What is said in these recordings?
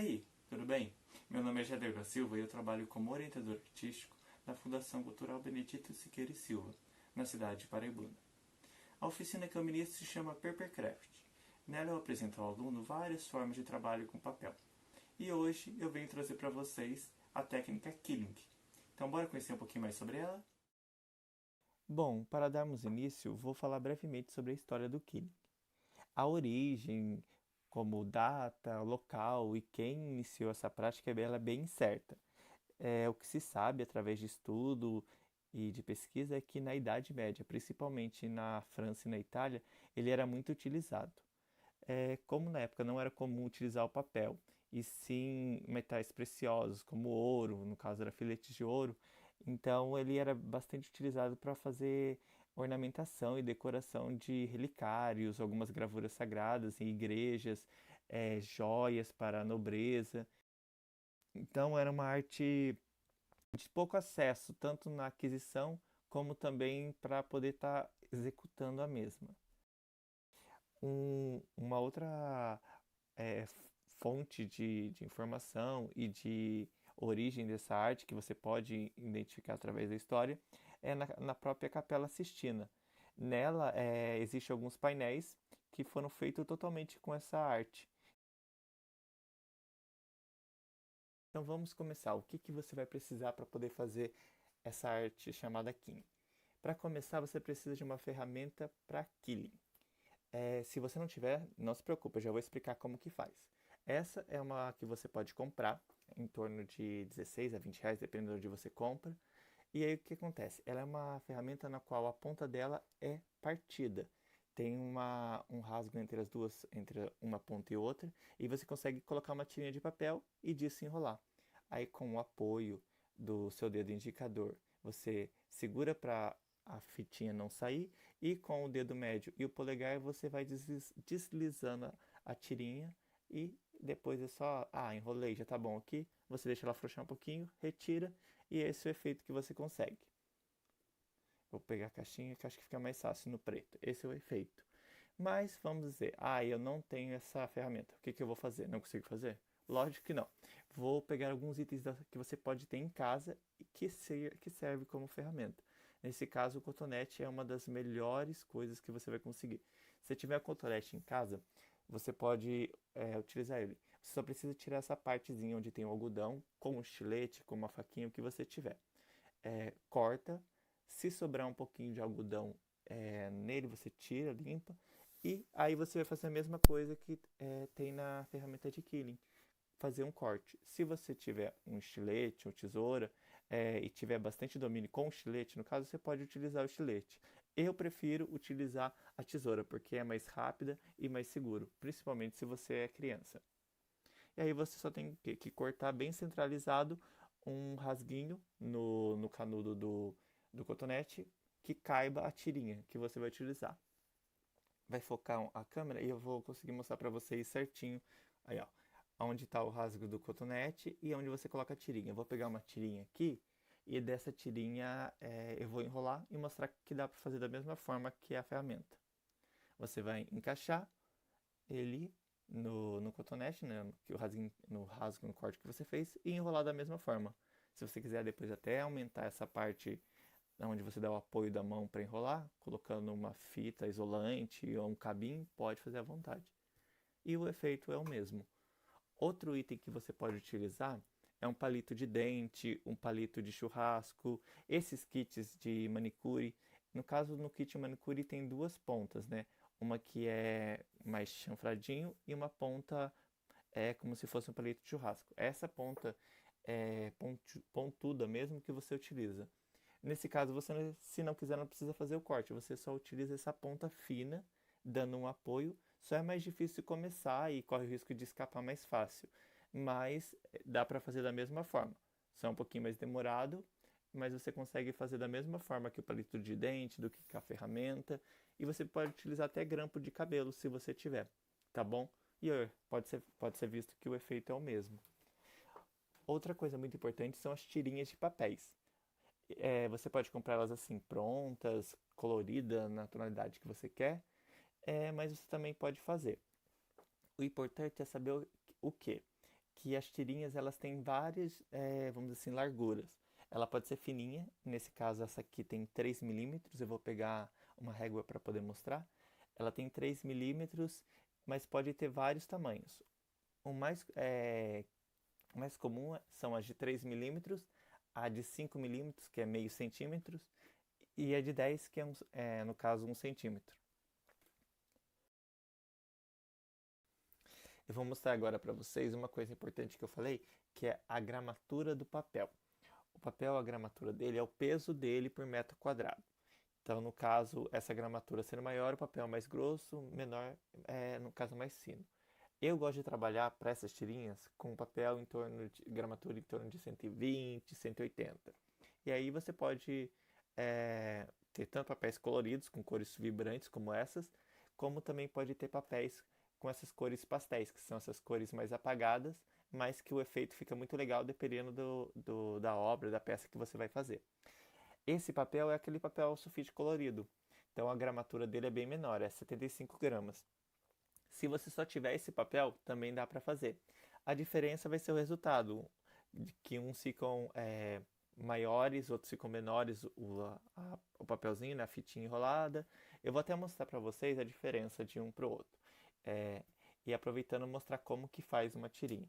aí, tudo bem? Meu nome é Jader da Silva e eu trabalho como orientador artístico na Fundação Cultural Benedito Siqueira e Silva, na cidade de Paraibuna. A oficina que eu ministro se chama Papercraft. Nela eu apresento ao aluno várias formas de trabalho com papel. E hoje eu venho trazer para vocês a técnica Killing. Então bora conhecer um pouquinho mais sobre ela? Bom, para darmos início, vou falar brevemente sobre a história do Killing. A origem, como data, local e quem iniciou essa prática, ela é bem incerta. O que se sabe através de estudo e de pesquisa é que na Idade Média, principalmente na França e na Itália, ele era muito utilizado. Como na época não era comum utilizar o papel, e sim metais preciosos, como ouro, no caso era filetes de ouro, então ele era bastante utilizado para fazer ornamentação e decoração de relicários, algumas gravuras sagradas em igrejas, joias para a nobreza. Então era uma arte de pouco acesso, tanto na aquisição como também para poder estar executando a mesma. Uma outra é, fonte de informação e de origem dessa arte que você pode identificar através da história é na própria Capela Sistina. Nela existem alguns painéis que foram feitos totalmente com essa arte. Então vamos começar. O que você vai precisar para poder fazer essa arte chamada Killing? Para começar, você precisa de uma ferramenta para Killing. Se você não tiver, não se preocupe, eu já vou explicar como que faz. Essa é uma que você pode comprar, em torno de 16 a 20 reais, dependendo de onde você compra. E aí o que acontece? Ela é uma ferramenta na qual a ponta dela é partida. Tem um rasgo entre as duas, entre uma ponta e outra, e você consegue colocar uma tirinha de papel e disso enrolar. Aí com o apoio do seu dedo indicador, você segura para a fitinha não sair e com o dedo médio e o polegar você vai deslizando a tirinha e depois é só, enrolei, já tá bom aqui. Você deixa ela afrouxar um pouquinho, retira e esse é o efeito que você consegue. Vou pegar a caixinha que acho que fica mais fácil no preto. Esse é o efeito. Mas vamos dizer, eu não tenho essa ferramenta. O que eu vou fazer? Não consigo fazer? Lógico que não. Vou pegar alguns itens que você pode ter em casa e que serve como ferramenta. Nesse caso, o cotonete é uma das melhores coisas que você vai conseguir. Se tiver cotonete em casa, você pode utilizar ele. Você só precisa tirar essa partezinha onde tem o algodão, com um estilete, com uma faquinha, o que você tiver. Corta. Se sobrar um pouquinho de algodão nele, você tira, limpa. E aí você vai fazer a mesma coisa que tem na ferramenta de Killing. Fazer um corte. Se você tiver um estilete ou tesoura e tiver bastante domínio com o estilete, no caso, você pode utilizar o estilete. Eu prefiro utilizar a tesoura, porque é mais rápida e mais seguro, principalmente se você é criança. E aí você só tem que cortar bem centralizado um rasguinho no canudo do cotonete que caiba a tirinha que você vai utilizar. Vai focar a câmera e eu vou conseguir mostrar para vocês certinho aí, ó, onde está o rasgo do cotonete e onde você coloca a tirinha. Eu vou pegar uma tirinha aqui e dessa tirinha eu vou enrolar e mostrar que dá para fazer da mesma forma que a ferramenta. Você vai encaixar ele no cotonete, né, no rasgo, no corte que você fez e enrolar da mesma forma. Se você quiser depois até aumentar essa parte onde você dá o apoio da mão para enrolar, colocando uma fita isolante ou um cabinho, pode fazer à vontade. E o efeito é o mesmo. Outro item que você pode utilizar é um palito de dente, um palito de churrasco, esses kits de manicure. No caso, no kit de manicure tem duas pontas, né? Uma que é mais chanfradinho e uma ponta como se fosse um palito de churrasco. Essa ponta é pontuda mesmo que você utiliza. Nesse caso, você, se não quiser, não precisa fazer o corte. Você só utiliza essa ponta fina, dando um apoio. Só é mais difícil começar e corre o risco de escapar mais fácil. Mas dá para fazer da mesma forma. Só é um pouquinho mais demorado, mas você consegue fazer da mesma forma que o palito de dente, do que a ferramenta. E você pode utilizar até grampo de cabelo, se você tiver. Tá bom? E pode ser visto que o efeito é o mesmo. Outra coisa muito importante são as tirinhas de papéis. Você pode comprar elas assim prontas, coloridas, na tonalidade que você quer, mas você também pode fazer. O importante é saber o quê? que as tirinhas elas têm várias, vamos dizer assim, larguras. Ela pode ser fininha, nesse caso essa aqui tem 3 milímetros, eu vou pegar uma régua para poder mostrar. Ela tem 3 milímetros, mas pode ter vários tamanhos. O mais comum são as de 3 milímetros, a de 5 milímetros, que é meio centímetro, e a de 10, que no caso, 1 centímetro. Eu vou mostrar agora para vocês uma coisa importante que eu falei, que é a gramatura do papel. O papel, a gramatura dele é o peso dele por metro quadrado. Então, no caso, essa gramatura sendo maior, o papel é mais grosso, menor, no caso, mais fino. Eu gosto de trabalhar para essas tirinhas com papel em torno de gramatura em torno de 120, 180. E aí você pode ter tanto papéis coloridos com cores vibrantes como essas, como também pode ter papéis com essas cores pastéis, que são essas cores mais apagadas, mas que o efeito fica muito legal dependendo da obra, da peça que você vai fazer. Esse papel é aquele papel sulfite colorido, então a gramatura dele é bem menor, é 75 gramas. Se você só tiver esse papel, também dá para fazer. A diferença vai ser o resultado, que uns ficam maiores, outros ficam menores, o papelzinho, né, a fitinha enrolada. Eu vou até mostrar para vocês a diferença de um para o outro. E aproveitando mostrar como que faz uma tirinha.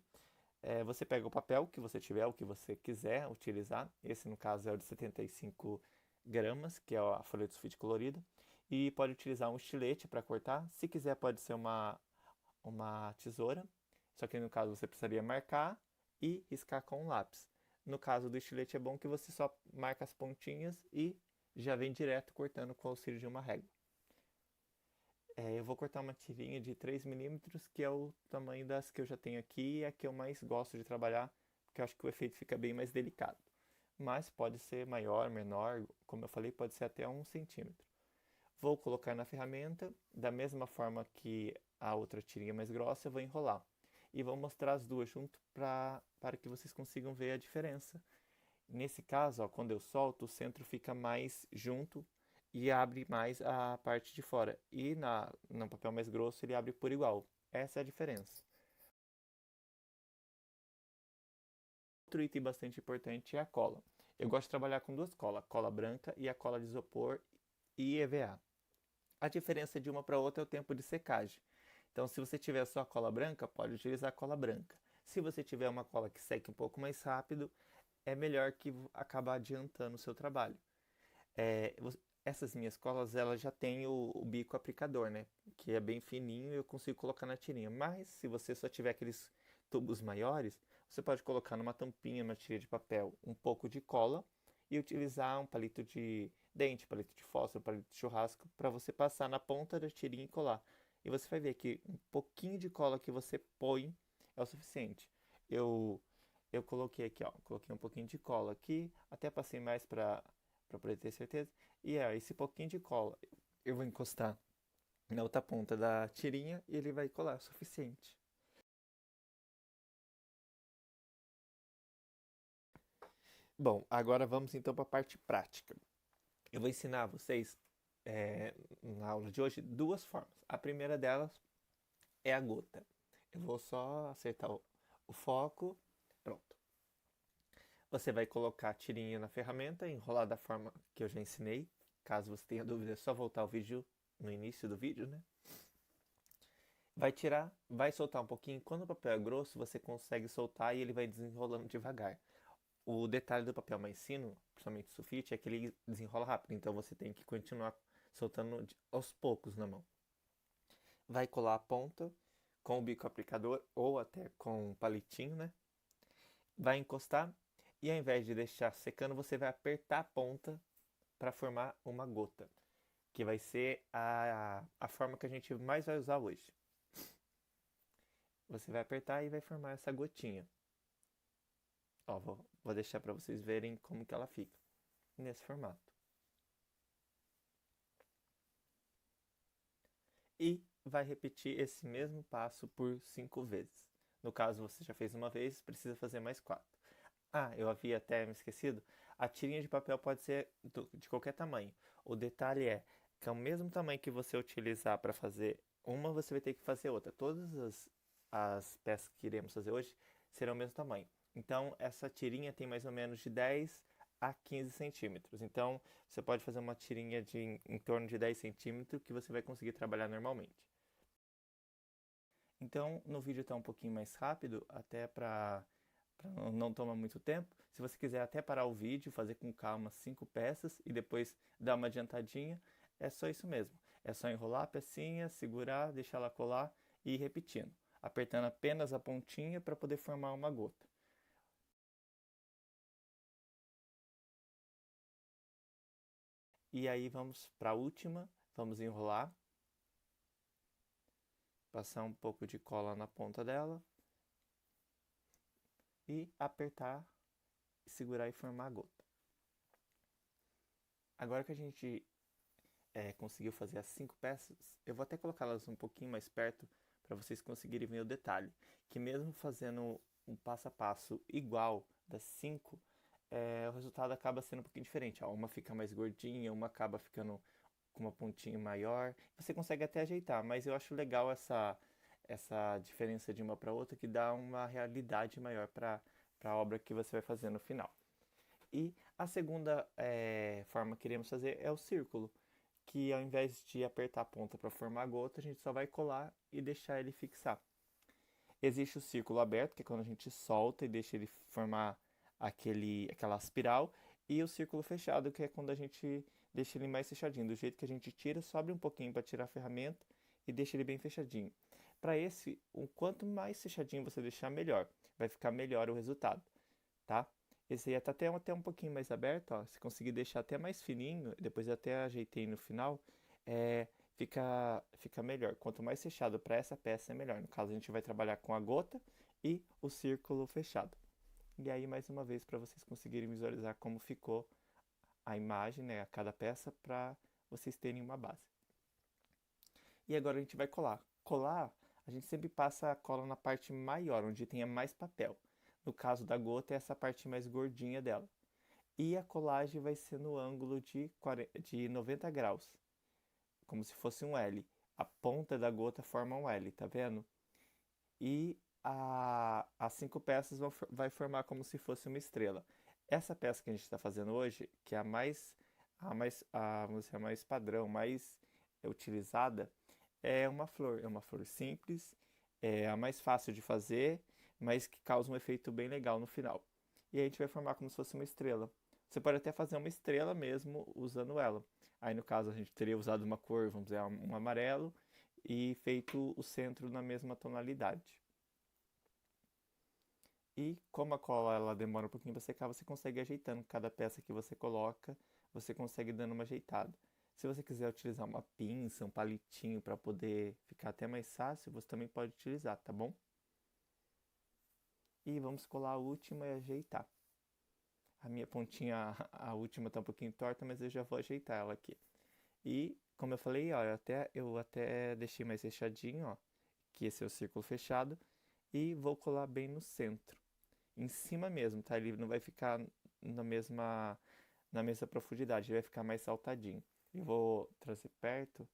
Você pega o papel que você tiver, o que você quiser utilizar. Esse no caso é o de 75 gramas, que é a folha de sulfite colorida. E pode utilizar um estilete para cortar. Se quiser pode ser uma tesoura. Só que no caso você precisaria marcar e riscar com um lápis. No caso do estilete é bom que você só marca as pontinhas e já vem direto cortando com o auxílio de uma régua. Eu vou cortar uma tirinha de 3 milímetros, que é o tamanho das que eu já tenho aqui e é a que eu mais gosto de trabalhar, porque eu acho que o efeito fica bem mais delicado. Mas pode ser maior, menor, como eu falei, pode ser até 1 centímetro. Vou colocar na ferramenta, da mesma forma que a outra tirinha mais grossa, eu vou enrolar. E vou mostrar as duas junto para que vocês consigam ver a diferença. Nesse caso, ó, quando eu solto, o centro fica mais junto e abre mais a parte de fora. E no papel mais grosso ele abre por igual. Essa é a diferença. Outro item bastante importante é a cola. Eu gosto de trabalhar com duas colas, a cola branca e a cola de isopor e EVA. A diferença de uma para outra é o tempo de secagem. Então, se você tiver só a cola branca, pode utilizar a cola branca. Se você tiver uma cola que seque um pouco mais rápido, é melhor que acabar adiantando o seu trabalho. Essas minhas colas, elas já têm o bico aplicador, né? Que é bem fininho e eu consigo colocar na tirinha. Mas, se você só tiver aqueles tubos maiores, você pode colocar numa tampinha, numa tirinha de papel, um pouco de cola e utilizar um palito de dente, palito de fósforo, palito de churrasco, para você passar na ponta da tirinha e colar. E você vai ver que um pouquinho de cola que você põe é o suficiente. Eu coloquei aqui, ó, coloquei um pouquinho de cola aqui, até passei mais para poder ter certeza. E esse pouquinho de cola eu vou encostar na outra ponta da tirinha e ele vai colar o suficiente. Bom, agora vamos então para a parte prática. Eu vou ensinar vocês na aula de hoje duas formas. A primeira delas é a gota. Eu vou só acertar o foco. Pronto. Você vai colocar a tirinha na ferramenta, enrolar da forma que eu já ensinei. Caso você tenha dúvida, é só voltar o vídeo no início do vídeo, né? Vai tirar, vai soltar um pouquinho. Quando o papel é grosso, você consegue soltar e ele vai desenrolando devagar. O detalhe do papel mais fino, principalmente o sulfite, é que ele desenrola rápido. Então você tem que continuar soltando aos poucos na mão. Vai colar a ponta com o bico aplicador ou até com um palitinho, né? Vai encostar e ao invés de deixar secando, você vai apertar a ponta para formar uma gota, que vai ser a forma que a gente mais vai usar hoje. Você vai apertar e vai formar essa gotinha. Ó, vou deixar para vocês verem como que ela fica nesse formato. E vai repetir esse mesmo passo por 5 vezes. No caso, você já fez uma vez, precisa fazer mais 4. Ah, eu havia até me esquecido. A tirinha de papel pode ser de qualquer tamanho. O detalhe é que é o mesmo tamanho que você utilizar para fazer uma, você vai ter que fazer outra. Todas as peças que iremos fazer hoje serão o mesmo tamanho. Então, essa tirinha tem mais ou menos de 10 a 15 centímetros. Então, você pode fazer uma tirinha de em torno de 10 centímetros que você vai conseguir trabalhar normalmente. Então, no vídeo está um pouquinho mais rápido, até para não tomar muito tempo. Se você quiser até parar o vídeo, fazer com calma 5 peças e depois dar uma adiantadinha, é só isso mesmo. É só enrolar a pecinha, segurar, deixar ela colar e ir repetindo, apertando apenas a pontinha para poder formar uma gota. E aí vamos para a última, vamos enrolar, passar um pouco de cola na ponta dela e apertar, segurar e formar a gota. Agora que a gente conseguiu fazer as 5 peças, eu vou até colocá-las um pouquinho mais perto para vocês conseguirem ver o detalhe, que mesmo fazendo um passo a passo igual das 5, o resultado acaba sendo um pouquinho diferente. Ó, uma fica mais gordinha, uma acaba ficando com uma pontinha maior. Você consegue até ajeitar, mas eu acho legal essa diferença de uma para outra, que dá uma realidade maior para a obra que você vai fazer no final. E a segunda forma que queremos fazer é o círculo, que ao invés de apertar a ponta para formar a gota, a gente só vai colar e deixar ele fixar. Existe o círculo aberto, que é quando a gente solta e deixa ele formar aquela espiral, e o círculo fechado, que é quando a gente deixa ele mais fechadinho. Do jeito que a gente tira, sobe um pouquinho para tirar a ferramenta e deixa ele bem fechadinho. Para esse, o quanto mais fechadinho você deixar, melhor. Vai ficar melhor o resultado, tá? Esse aí tá até um pouquinho mais aberto, ó. Se conseguir deixar até mais fininho, depois eu até ajeitei no final, fica melhor. Quanto mais fechado para essa peça, é melhor. No caso, a gente vai trabalhar com a gota e o círculo fechado. E aí, mais uma vez, para vocês conseguirem visualizar como ficou a imagem, né, a cada peça, para vocês terem uma base. E agora a gente vai colar. Colar, a gente sempre passa a cola na parte maior, onde tenha mais papel. No caso da gota, é essa parte mais gordinha dela. E a colagem vai ser no ângulo de 90 graus, como se fosse um L. A ponta da gota forma um L, tá vendo? E as 5 peças vai formar como se fosse uma estrela. Essa peça que a gente está fazendo hoje, que é vamos dizer, a mais padrão, mais utilizada, é uma flor simples, é a mais fácil de fazer, mas que causa um efeito bem legal no final. E aí a gente vai formar como se fosse uma estrela. Você pode até fazer uma estrela mesmo usando ela. Aí no caso a gente teria usado uma cor, vamos dizer, um amarelo, e feito o centro na mesma tonalidade. E como a cola ela demora um pouquinho para secar, você consegue ajeitando cada peça que você coloca, você consegue dando uma ajeitada. Se você quiser utilizar uma pinça, um palitinho para poder ficar até mais fácil, você também pode utilizar, tá bom? E vamos colar a última e ajeitar. A minha pontinha, a última tá um pouquinho torta, mas eu já vou ajeitar ela aqui. E, como eu falei, ó, eu até deixei mais fechadinho, ó, que esse é o círculo fechado, e vou colar bem no centro, em cima mesmo, tá? Ele não vai ficar na mesma profundidade, ele vai ficar mais saltadinho. Eu vou trazer perto,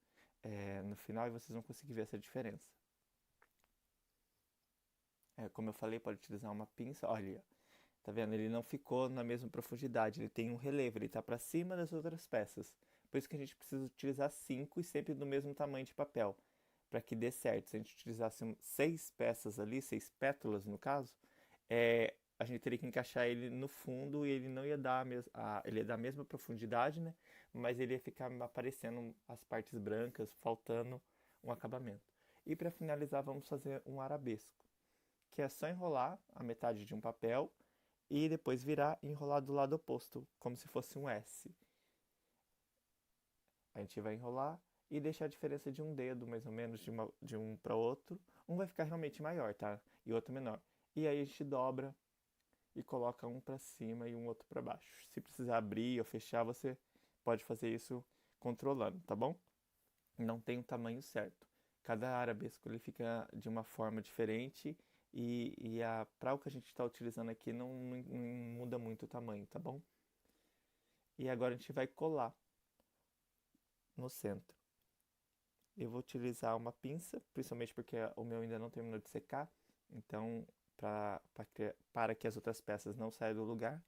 no final, e vocês vão conseguir ver essa diferença. Como eu falei, pode utilizar uma pinça, olha, tá vendo? Ele não ficou na mesma profundidade, ele tem um relevo, ele está para cima das outras peças. Por isso que a gente precisa utilizar 5 e sempre do mesmo tamanho de papel, para que dê certo. Se a gente utilizasse 6 peças ali, 6 pétalas no caso, a gente teria que encaixar ele no fundo e ele não ia dar ele ia dar a mesma profundidade, né? Mas ele ia ficar aparecendo as partes brancas, faltando um acabamento. E para finalizar, vamos fazer um arabesco, que é só enrolar a metade de um papel e depois virar e enrolar do lado oposto, como se fosse um S. A gente vai enrolar e deixar a diferença de um dedo, mais ou menos, de um para outro. Um vai ficar realmente maior, tá? E o outro menor. E aí a gente dobra e coloca um para cima e um outro para baixo. Se precisar abrir ou fechar, você pode fazer isso controlando, tá bom? Não tem um tamanho certo. Cada arabesco ele fica de uma forma diferente e para o que a gente está utilizando aqui não muda muito o tamanho, tá bom? E agora a gente vai colar no centro. Eu vou utilizar uma pinça, principalmente porque o meu ainda não terminou de secar, então para que as outras peças não saiam do lugar.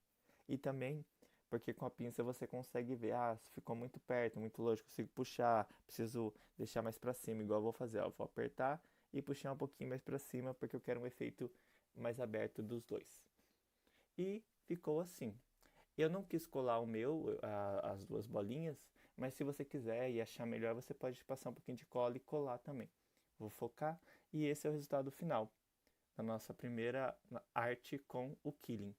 E também porque com a pinça você consegue ver, se ficou muito perto, muito longe, consigo puxar, preciso deixar mais para cima, igual eu vou fazer, ó, vou apertar e puxar um pouquinho mais para cima, porque eu quero um efeito mais aberto dos dois. E ficou assim. Eu não quis colar o meu, as duas bolinhas, mas se você quiser e achar melhor, você pode passar um pouquinho de cola e colar também. Vou focar e esse é o resultado final da nossa primeira arte com o Killing.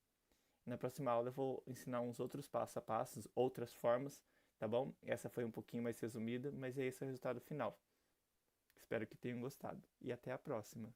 Na próxima aula eu vou ensinar uns outros passo a passos, outras formas, tá bom? Essa foi um pouquinho mais resumida, mas esse é o resultado final. Espero que tenham gostado e até a próxima.